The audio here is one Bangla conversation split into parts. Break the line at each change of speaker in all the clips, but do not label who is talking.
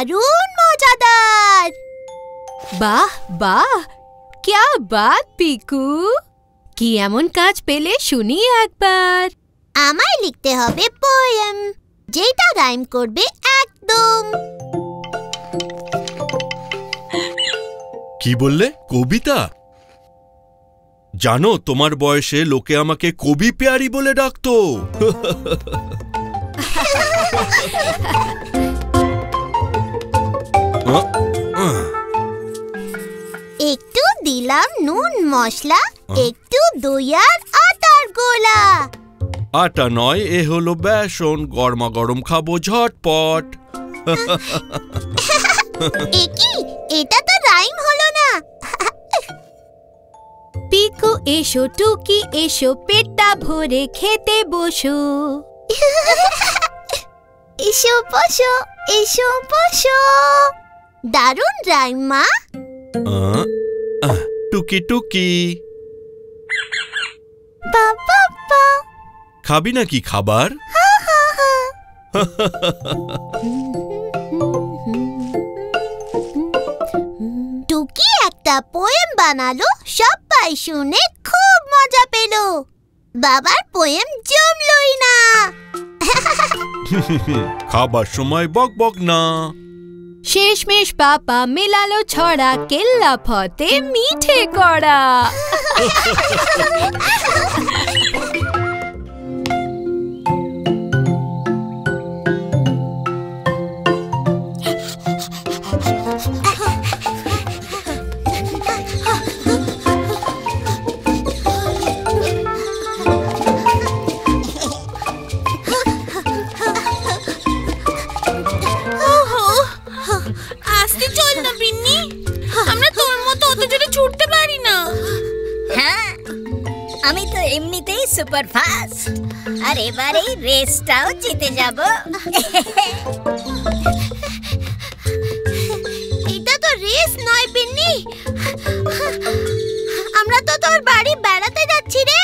দারুণ মজাদার।
বাহ বাহ, क्या बात পিকু, কি এমন কাজ পেলে শুনি একবার।
আমায় লিখতে হবে পোয়েম, যেটা রাইম করবে একদম।
কি বললে? কবিতা? জানো, তোমার বয়সে লোকে আমাকে কবি পেয়ারি বলে ডাকতো।
একটু দিলাম নুন মশলা, একটু দই আর আটার গোলা।
আটা নয়, এ হলো বেসন, গরমা গরম খাবো ঝটপট।
একি, এটা তো রাইম হলো না।
পিকু এসো, টুকি এসো, পেটটা ভরে খেতে বসো।
এসো বসো, এসো বসো। দারুণ রাইম মা।
টুকি টুকি,
বাবা
খাবি নাকি খাবার?
টুকি একটা পোয়েম বানালো, সবাই শুনে খুব মজা পেল। বাবার পোয়েম জমলই না।
খাবার সময় বক বক না।
শেষমেশ পাপা মেলালো ছড়া, কেল্লা ফতে মিঠে কড়া।
আস্তে চল না বিন্নি, আমরা তোর মতো অত জোরে ছুটতে পারি না।
হ্যাঁ, আমি তো এমনিতেই সুপার ফাস্ট, আর এবারে রেসটাও জিতে যাব।
এটা তো রেস নয় বিন্নি, আমরা তো তোর বাড়ি বেড়াতে যাচ্ছি রে।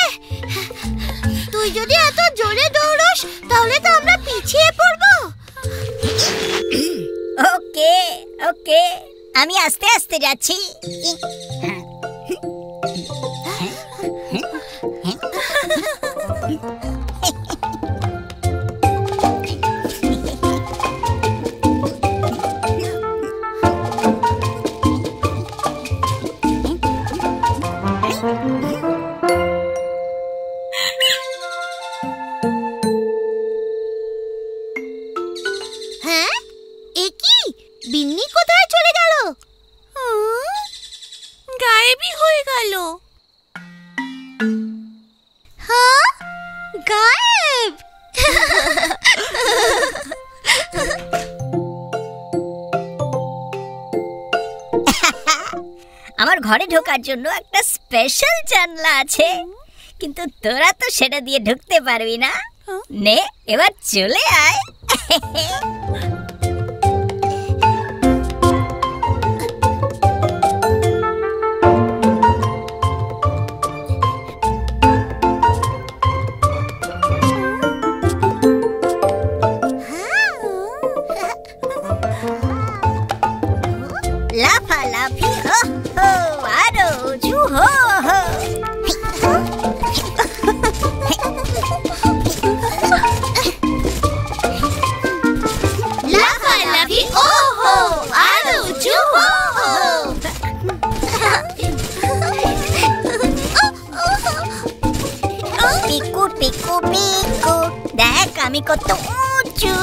তুই যদি এত জোরে দৌড়স তাহলে তো আমরা পিছিয়ে পড়বো।
ওকে ওকে, আমি আস্তে আস্তে যাচ্ছি।
হ্যাঁ, একি, বিন্নি কোথায় চলে গেল?
গায়েবই হয়ে গেল।
হ্যাঁ, গায়েব।
আমার ঘরে ঢোকার জন্য একটা স্পেশাল জানলা আছে, কিন্তু তোরা তো সেটা দিয়ে ঢুকতে পারবি না। নে, এবার চলে আয়। লাফালাফি হো হো, আরো উঁচু হো হো।
লাফালাফি ও হো, আরো উঁচু হো হো।
পিকু পিকু পিকু, দেখ আমি কত উঁচু।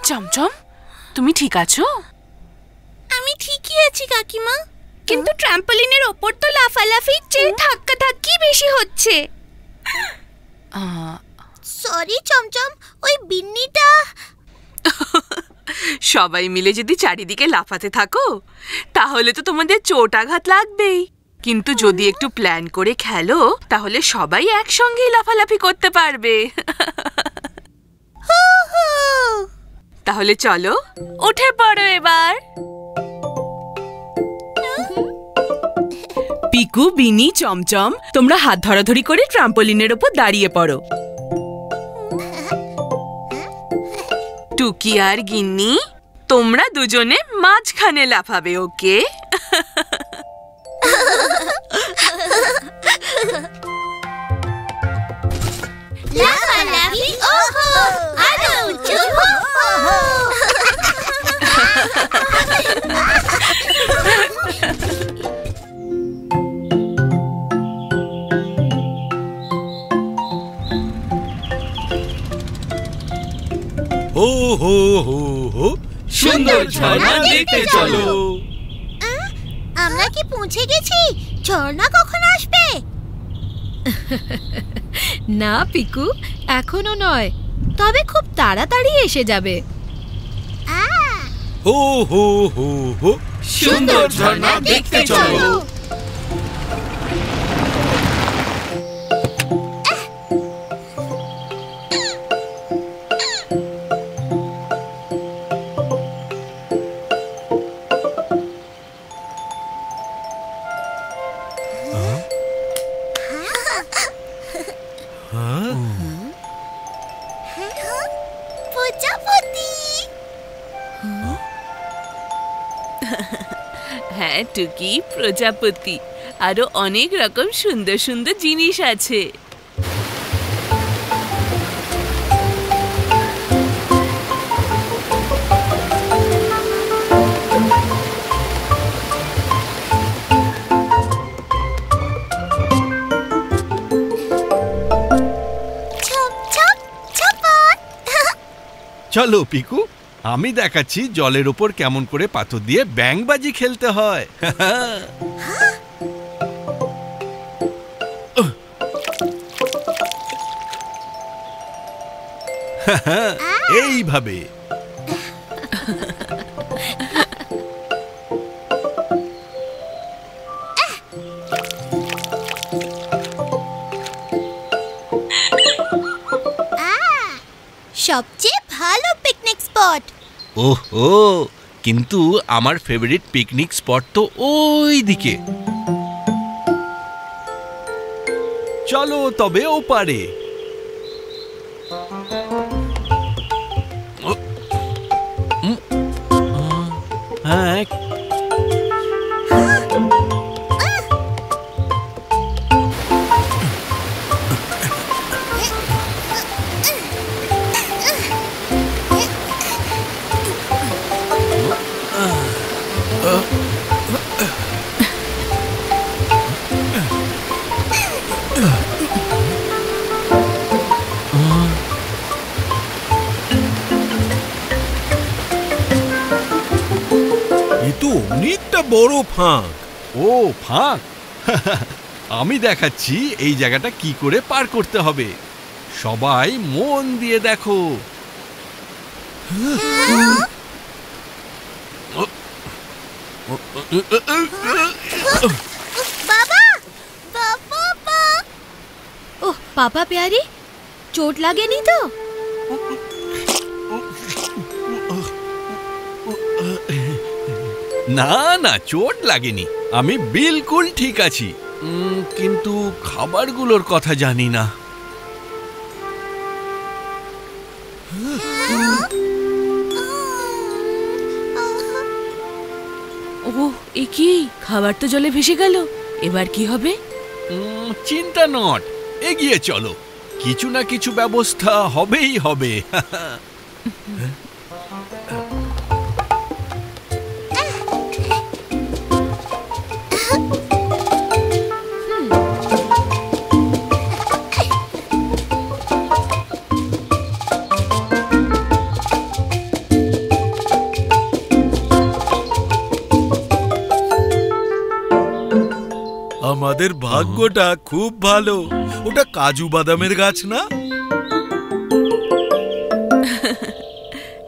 চমচম, তুমি ঠিক আছো? আমি ঠিকই আছি কাকিমা, কিন্তু ট্রাম্পোলিনের ওপর তো লাফালাফির চেয়ে ধাক্কা ধাক্কি বেশি হচ্ছে।
সরি চমচম, ওই বিন্নিটা।
সবাই মিলে যদি চারিদিকে লাফাতে থাকো তাহলে তো তোমাদের চোট আঘাত লাগবেই।
কিন্তু যদি একটু প্ল্যান করে খেলো তাহলে সবাই একসঙ্গেই লাফালাফি করতে পারবে। তাহলে চলো উঠে পড়ো এবার। পিকু, বিনি, চমচম, তোমরা হাত ধরাধরি করে ট্রাম্পোলিনের ওপর দাঁড়িয়ে পড়ো। টুকি আর গিন্নি, তোমরা দুজনে মাঝখানে লাফাবে, ওকে?
লাফালাফি ওহো, আরো উঁচু হো হো।
হো হো হো হো, সুন্দর ঝর্ণা দেখতে চলো।
আমরা কি পৌঁছে গেছি? ঝর্ণা কখন আসবে?
না পিকু, এখনো নয়, তবে খুব তাড়াতাড়ি এসে যাবে।
হো হো হো হো, সুন্দর ঝর্ণা দেখতে চলো।
প্রজাপতি।
হ্যাঁ টুকি, প্রজাপতি। আরো অনেক রকম সুন্দর সুন্দর জিনিস আছে।
চলো পিকু, আমি দেখাচ্ছি জলের ওপর কেমন করে পাথর দিয়ে ব্যাঙবাজি খেলতে হয়। এইভাবে।
সবচেয়ে ভালো পিকনিক স্পট।
ওহো, কিন্তু আমার ফেভারিট পিকনিক স্পট তো ওই দিকে। চলো তবে ওপারে। হ্যাঁ,
অনেকটা বড় ফাঁক।
ও ফাঁক, আমি দেখাচ্ছি এই জায়গাটা কি করে পার করতে হবে। সবাই মন দিয়ে দেখো।
বাবা, বাবা,
ওহ পাপা প্যারি, চোট লাগেনি তো?
না না, চোট লাগেনি, আমি বিলকুল ঠিক আছি। কিন্তু খাবারগুলোর কথা জানি না।
ওহ, এ কি? খাবার তো জলে ভেসে গেল, এবার কি হবে?
চিন্তা নট, এগিয়ে চলো, কিছু না কিছু ব্যবস্থা হবেই হবে।
আমাদের ভাগ্যটা খুব ভালো। ওটা কাজু বাদামের গাছ না?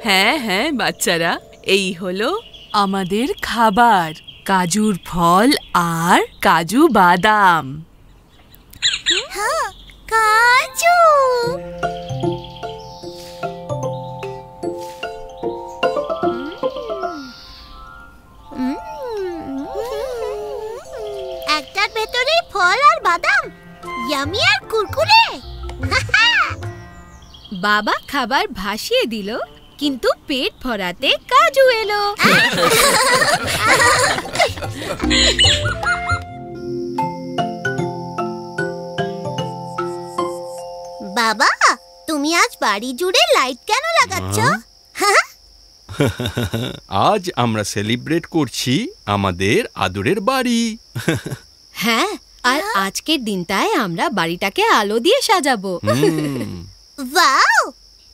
হ্যাঁ হ্যাঁ বাচ্চারা, এই হলো আমাদের খাবার। কাজুর ফল আর কাজু বাদাম।
কাজু। একটার ভেতরে ফল আর বাদাম, ইয়ামি আর কুরকুরে।
বাবা খাবার ভাসিয়ে দিল, কিন্তু পেট ভরাতে কাজু এলো।
বাবা, তুমি আজ বাড়ি জুড়ে লাইট কেন লাগাচ্ছ?
আজ আমরা সেলিব্রেট করছি আমাদের আদরের বাড়ি।
হ্যাঁ, আর আজকের দিনটায় আমরা বাড়িটাকে আলো দিয়ে সাজাবো।
ওয়াও,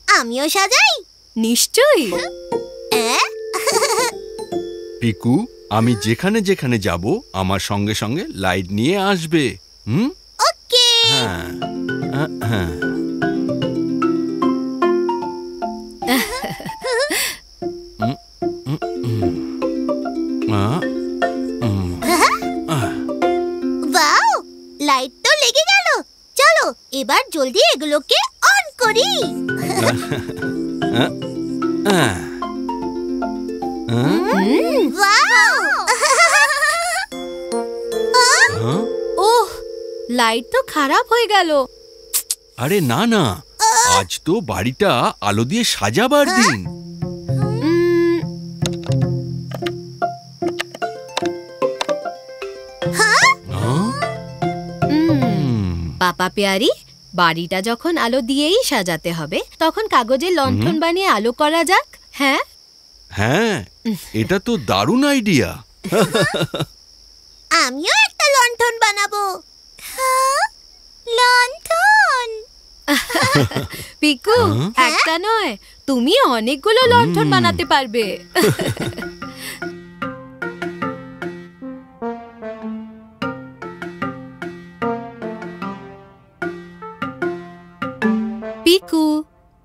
আমিও সাজাই।
নিশ্চয়ই।
পিকু, আমি যেখানে যেখানে যাব আমার সঙ্গে সঙ্গে লাইট নিয়ে আসবে।
ওকে।
হ্যাঁ হ্যাঁ।
ওয়াও, লাইট তো লেগে গেল। চলো এবার জলদি এগুলোকে অন করি। ওয়াও!
ওহ, লাইট তো খারাপ হয়ে গেল।
আরে না না, আজ তো বাড়িটা আলো দিয়ে সাজাবার দিন।
পাপা পেয়ারি, বাড়িটা যখন আলো দিয়েই সাজাতে হবে, তখন কাগজের লণ্ঠন বানিয়ে আলো করা যাক। হ্যাঁ
হ্যাঁ, এটা তো দারুণ আইডিয়া।
আমিও একটা লণ্ঠন বানাবো। লণ্ঠন।
পিকু, একটা নয়, তুমি অনেকগুলো লণ্ঠন বানাতে পারবে। পিকু,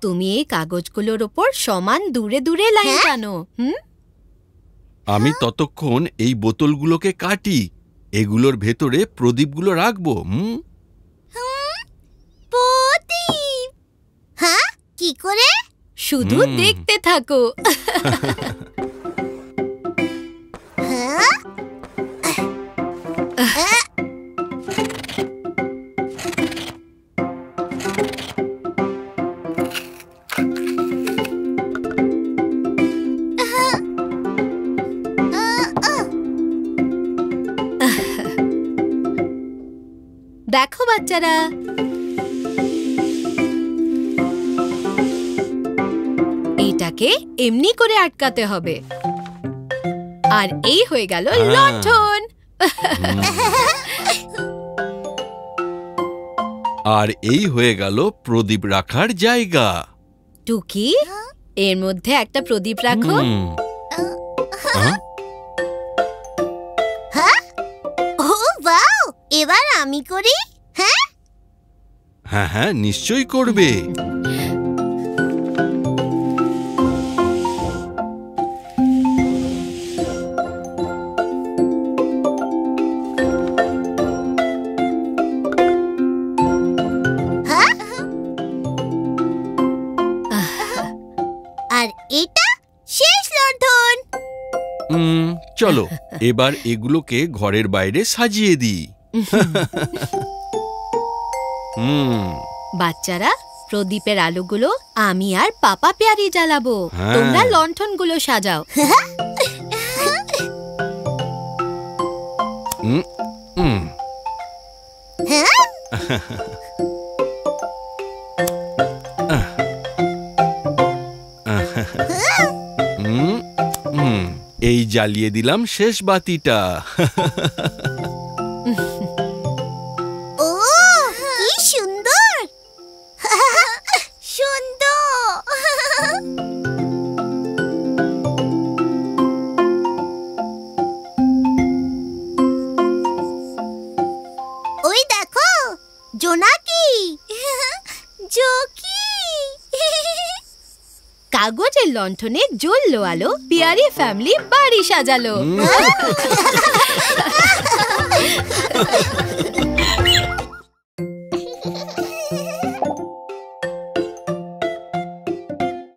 তুমি এই কাগজগুলোর ওপর সমান দূরে দূরে লাইন টানো।
আমি ততক্ষণ এই বোতলগুলোকে কাটি, এগুলোর ভেতরে প্রদীপগুলো রাখবো।
প্রদীপ? হ্যাঁ, কি করে?
শুধু দেখতে থাকো। দেখো বাচ্চারা, এইটাকে এমনি করে আটকাতে হবে। আর এই হয়ে গেল লণ্ঠন।
আর এই হয়ে গেল প্রদীপ রাখার জায়গা।
টুকি, এর মধ্যে একটা প্রদীপ রাখো।
ও ওয়াও, এবার আমি করি। হ্যাঁ
হ্যাঁ হ্যাঁ, নিশ্চয়ই করবে।
আর এটা শেষ লণ্ঠন।
চলো এবার এগুলোকে ঘরের বাইরে সাজিয়ে দিই।
বাচ্চারা, প্রদীপের আলোগুলো আমি আর পাপা পেয়ারি জ্বালাবো। তোমরা লণ্ঠনগুলো সাজাও।
এই জ্বালিয়ে দিলাম শেষ বাতিটা।
ও, কি সুন্দর। সুন্দর। ওই দেখো, জোনাকি। জোকি।
কাগজের লণ্ঠনে জ্বললো আলো, পিয়ারি ফ্যামিলি বাড়ি সাজালো।